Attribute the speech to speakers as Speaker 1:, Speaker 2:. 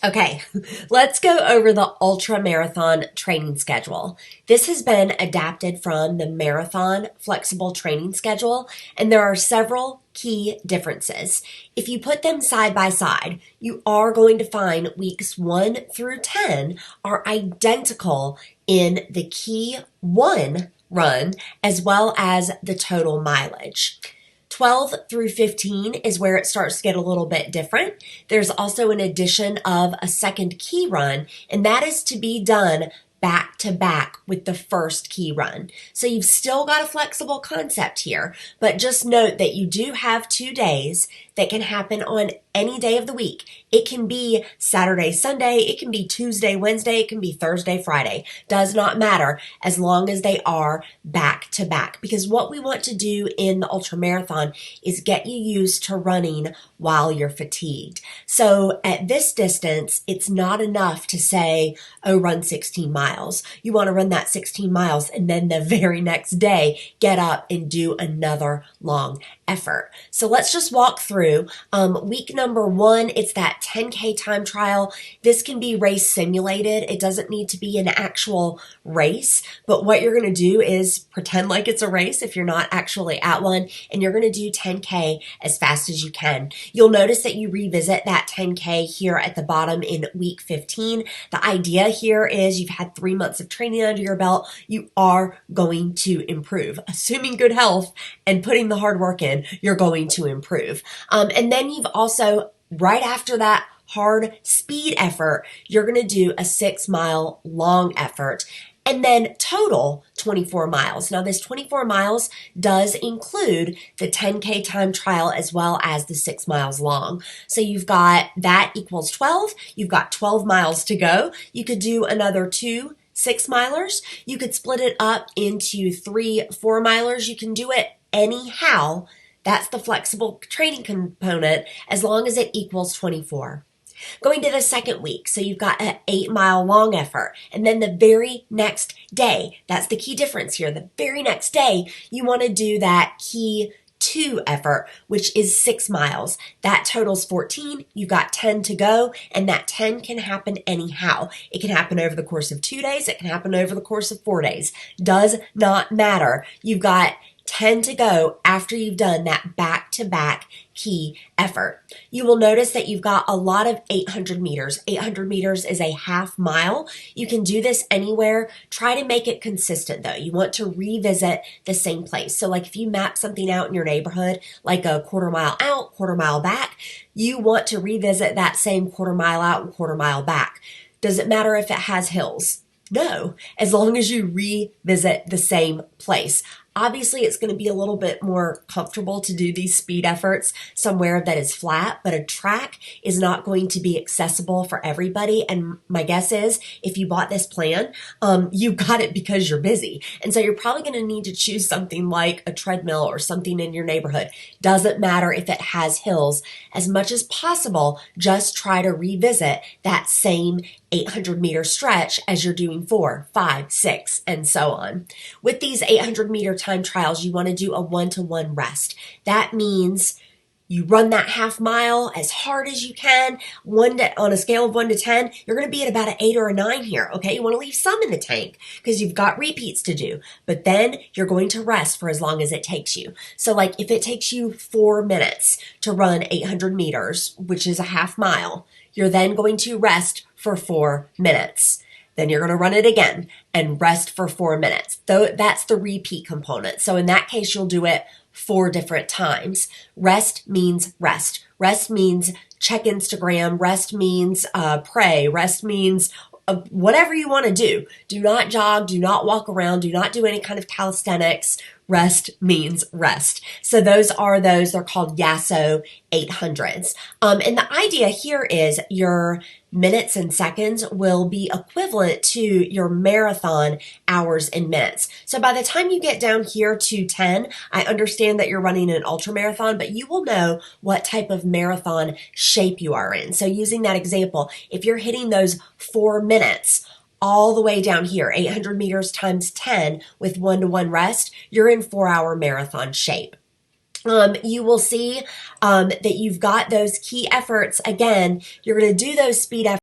Speaker 1: Okay, let's go over the Ultramarathon training schedule. This has been adapted from the Marathon flexible training schedule, and there are several key differences. If you put them side by side, you are going to find weeks 1 through 10 are identical in the key 1 run as well as the total mileage. 12 through 15 is where it starts to get a little bit different. There's also an addition of a second key run, and that is to be done back to back with the first key run. So you've still got a flexible concept here, but just note that you do have 2 days that can happen on any day of the week. It can be Saturday, Sunday, it can be Tuesday, Wednesday, it can be Thursday, Friday. Does not matter as long as they are back to back. Because what we want to do in the ultramarathon is get you used to running while you're fatigued. So at this distance, it's not enough to say, oh, run 16 miles. You want to run that 16 miles and then the very next day, get up and do another long effort. So let's just walk through. Week number 1, it's that 10K time trial. This can be race simulated. It doesn't need to be an actual race, but what you're going to do is pretend like it's a race if you're not actually at one, and you're going to do 10K as fast as you can. You'll notice that you revisit that 10K here at the bottom in week 15. The idea here is you've had 3 months of training under your belt. You are going to improve. Assuming good health and putting the hard work in, you're going to improve. And then you've also, right after that hard speed effort, you're going to do a 6-mile long effort and then total 24 miles. Now, this 24 miles does include the 10K time trial as well as the 6 miles long. So you've got that equals 12. You've got 12 miles to go. You could do another 2 6-milers. You could split it up into 3 4-milers. You can do it anyhow. That's the flexible training component as long as it equals 24. Going to the second week, so you've got an 8-mile long effort, and then the very next day, that's the key difference here, the very next day, you want to do that key 2 effort, which is 6 miles. That totals 14. You've got 10 to go, and that 10 can happen anyhow. It can happen over the course of 2 days. It can happen over the course of 4 days. Does not matter. You've got 10 to go after you've done that back-to-back key effort. You will notice that you've got a lot of 800 meters. 800 meters is a half mile. You can do this anywhere. Try to make it consistent though. You want to revisit the same place. So like if you map something out in your neighborhood, like a quarter mile out, quarter mile back, you want to revisit that same quarter mile out and quarter mile back. Does it matter if it has hills? No, as long as you revisit the same place. Obviously, it's going to be a little bit more comfortable to do these speed efforts somewhere that is flat, but a track is not going to be accessible for everybody. And my guess is if you bought this plan, you got it because you're busy. And so you're probably going to need to choose something like a treadmill or something in your neighborhood. Doesn't matter if it has hills. As much as possible, just try to revisit that same 800-meter stretch as you're doing 4, 5, 6, and so on. With these 800-meter time trials, you want to do a 1-to-1 rest. That means you run that half mile as hard as you can. On a scale of 1 to 10, you're going to be at about an 8 or a 9 here. Okay, you want to leave some in the tank because you've got repeats to do, but then you're going to rest for as long as it takes you. So like if it takes you 4 minutes to run 800 meters, which is a half mile, you're then going to rest for 4 minutes. Then you're going to run it again and rest for 4 minutes. That's the repeat component. So in that case, you'll do it 4 different times. Rest means rest. Rest means check Instagram. Rest means pray. Rest means whatever you want to do. Do not jog. Do not walk around. Do not do any kind of calisthenics. Rest means rest. So those are those. They're called YASO 800s. And the idea here is your minutes and seconds will be equivalent to your marathon hours and minutes. So by the time you get down here to 10, I understand that you're running an ultra marathon, but you will know what type of marathon shape you are in. So using that example, if you're hitting those 4 minutes, all the way down here, 800 meters times 10 with 1-to-1 rest, you're in 4-hour marathon shape. You will see that you've got those key efforts. Again, you're going to do those speed efforts